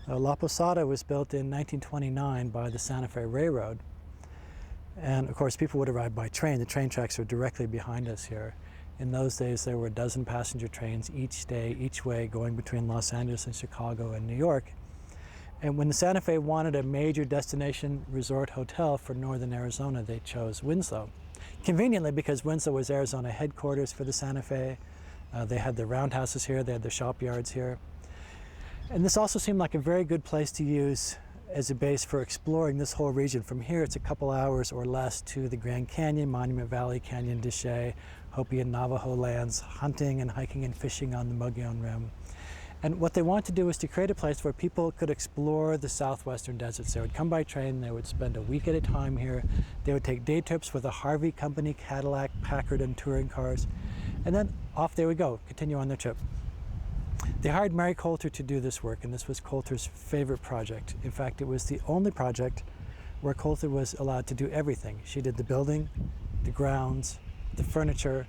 La Posada was built in 1929 by the Santa Fe Railroad. And of course, people would arrive by train. The train tracks are directly behind us here. In those days, there were a dozen passenger trains each day, each way, going between Los Angeles and Chicago and New York. And when the Santa Fe wanted a major destination resort hotel for northern Arizona, they chose Winslow. Conveniently, because Winslow was Arizona headquarters for the Santa Fe. They had their roundhouses here, they had their shop yards here. And this also seemed like a very good place to use as a base for exploring this whole region. From here, it's a couple hours or less to the Grand Canyon, Monument Valley, Canyon de Chelly, Hopi and Navajo lands, hunting and hiking and fishing on the Mogollon Rim. And what they wanted to do was to create a place where people could explore the southwestern deserts. They would come by train, they would spend a week at a time here. They would take day trips with a Harvey Company Cadillac, Packard, and touring cars. And then off they would go, continue on their trip. They hired Mary Colter to do this work, and this was Colter's favorite project. In fact, it was the only project where Colter was allowed to do everything. She did the building, the grounds, the furniture.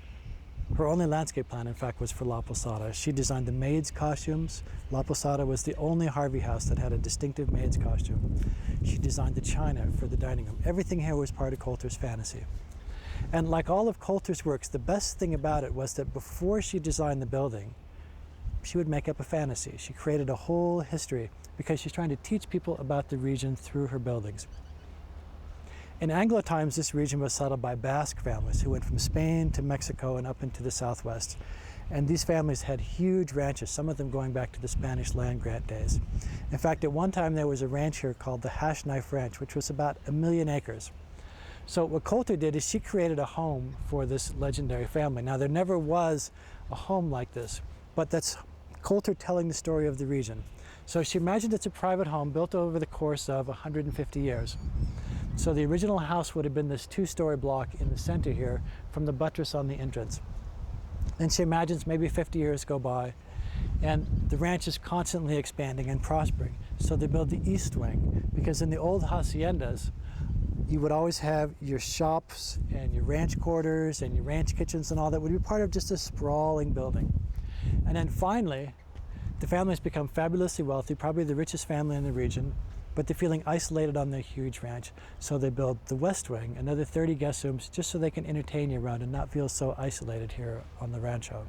Her only landscape plan, in fact, was for La Posada. She designed the maids' costumes. La Posada was the only Harvey House that had a distinctive maid's costume. She designed the china for the dining room. Everything here was part of Colter's fantasy. And like all of Colter's works, the best thing about it was that before she designed the building, she would make up a fantasy. She created a whole history because she's trying to teach people about the region through her buildings. In Anglo times, this region was settled by Basque families who went from Spain to Mexico and up into the southwest. And these families had huge ranches, some of them going back to the Spanish land grant days. In fact, at one time there was a ranch here called the Hash Knife Ranch, which was about 1 million acres. So what Colter did is she created a home for this legendary family. Now, there never was a home like this, but that's Colter telling the story of the region. So she imagined it's a private home built over the course of 150 years. So the original house would have been this 2-story block in the center here from the buttress on the entrance. And she imagines maybe 50 years go by and the ranch is constantly expanding and prospering. So they build the east wing, because in the old haciendas, you would always have your shops and your ranch quarters and your ranch kitchens and all that would be part of just a sprawling building. And then finally, the families become fabulously wealthy, probably the richest family in the region, but they're feeling isolated on their huge ranch. So they build the west wing, another 30 guest rooms, just so they can entertain you around and not feel so isolated here on the rancho.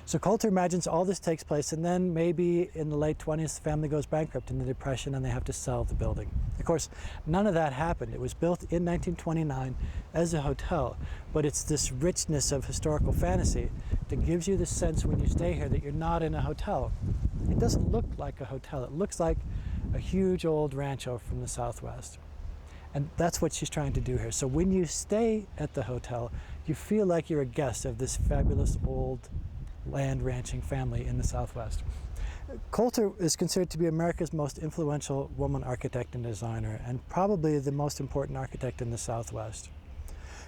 So Colter imagines all this takes place, and then maybe in the late 20s, the family goes bankrupt in the Depression and they have to sell the building. Of course, none of that happened. It was built in 1929 as a hotel, but it's this richness of historical fantasy that gives you the sense when you stay here that you're not in a hotel. It doesn't look like a hotel. It looks like a huge old rancho from the Southwest. And that's what she's trying to do here. So when you stay at the hotel, you feel like you're a guest of this fabulous old land ranching family in the Southwest. Colter is considered to be America's most influential woman architect and designer, and probably the most important architect in the Southwest.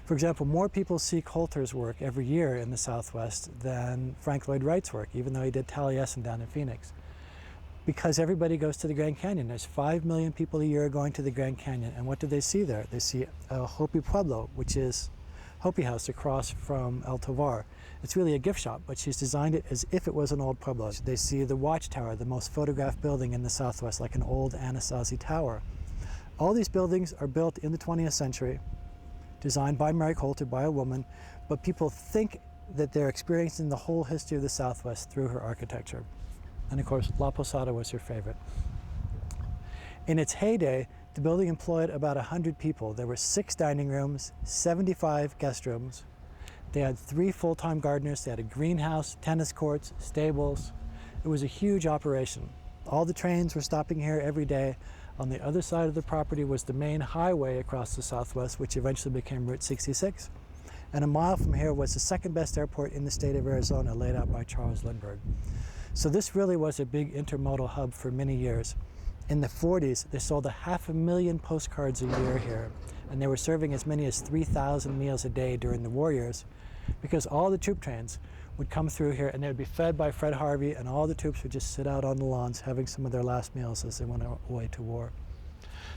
For example, more people see Colter's work every year in the Southwest than Frank Lloyd Wright's work, even though he did Taliesin down in Phoenix. Because everybody goes to the Grand Canyon. There's 5 million people a year going to the Grand Canyon, and what do they see there? They see a Hopi Pueblo, which is Hopi House across from El Tovar. It's really a gift shop, but she's designed it as if it was an old Pueblo. They see the Watchtower, the most photographed building in the Southwest, like an old Anasazi Tower. All these buildings are built in the 20th century, designed by Mary Colter, by a woman, but people think that they're experiencing the whole history of the Southwest through her architecture. And of course, La Posada was her favorite. In its heyday, the building employed about 100 people. There were 6 dining rooms, 75 guest rooms. They had 3 full-time gardeners. They had a greenhouse, tennis courts, stables. It was a huge operation. All the trains were stopping here every day. On the other side of the property was the main highway across the Southwest, which eventually became Route 66. And a mile from here was the second best airport in the state of Arizona, laid out by Charles Lindbergh. So this really was a big intermodal hub for many years. In the 40s, they sold 500,000 postcards a year here, and they were serving as many as 3,000 meals a day during the war years, because all the troop trains would come through here and they would be fed by Fred Harvey, and all the troops would just sit out on the lawns having some of their last meals as they went away to war.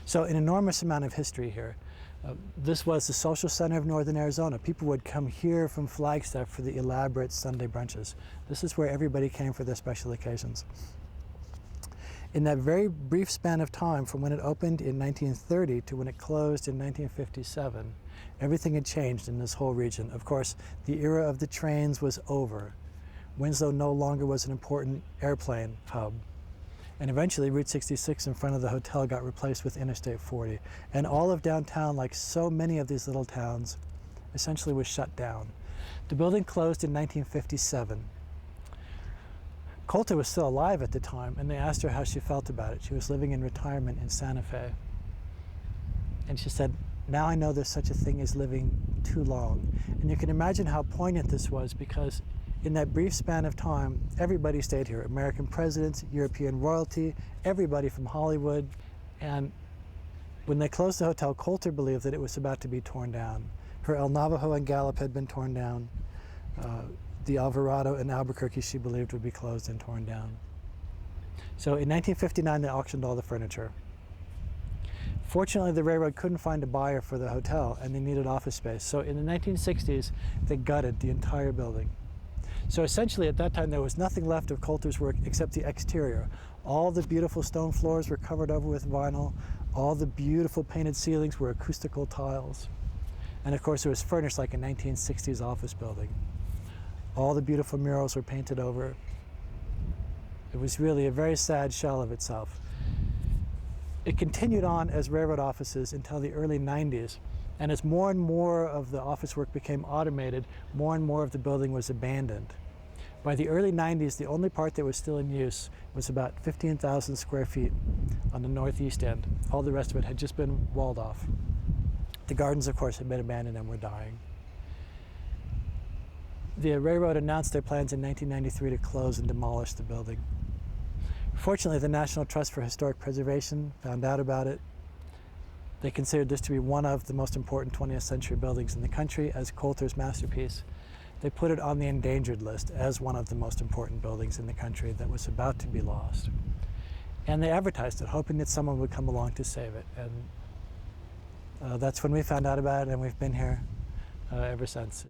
So an enormous amount of history here. This was the social center of northern Arizona. People would come here from Flagstaff for the elaborate Sunday brunches. This is where everybody came for their special occasions. In that very brief span of time from when it opened in 1930 to when it closed in 1957, everything had changed in this whole region. Of course, the era of the trains was over. Winslow no longer was an important airplane hub. And eventually Route 66 in front of the hotel got replaced with Interstate 40. And all of downtown, like so many of these little towns, essentially was shut down. The building closed in 1957. Colter was still alive at the time, and they asked her how she felt about it. She was living in retirement in Santa Fe. And she said, "Now I know there's such a thing as living too long." And you can imagine how poignant this was, because in that brief span of time, everybody stayed here. American presidents, European royalty, everybody from Hollywood. And when they closed the hotel, Colter believed that it was about to be torn down. Her El Navajo and Gallup had been torn down. The Alvarado and Albuquerque, she believed, would be closed and torn down. So in 1959, they auctioned all the furniture. Fortunately, the railroad couldn't find a buyer for the hotel, and they needed office space. So in the 1960s, they gutted the entire building. So essentially, at that time, there was nothing left of Colter's work except the exterior. All the beautiful stone floors were covered over with vinyl. All the beautiful painted ceilings were acoustical tiles. And of course, it was furnished like a 1960s office building. All the beautiful murals were painted over. It was really a very sad shell of itself. It continued on as railroad offices until the early 90s. And as more and more of the office work became automated, more and more of the building was abandoned. By the early 90s, the only part that was still in use was about 15,000 square feet on the northeast end. All the rest of it had just been walled off. The gardens, of course, had been abandoned and were dying. The railroad announced their plans in 1993 to close and demolish the building. Fortunately, the National Trust for Historic Preservation found out about it. They considered this to be one of the most important 20th century buildings in the country as Colter's masterpiece. They put it on the endangered list as one of the most important buildings in the country that was about to be lost. And they advertised it, hoping that someone would come along to save it. And that's when we found out about it, and we've been here ever since.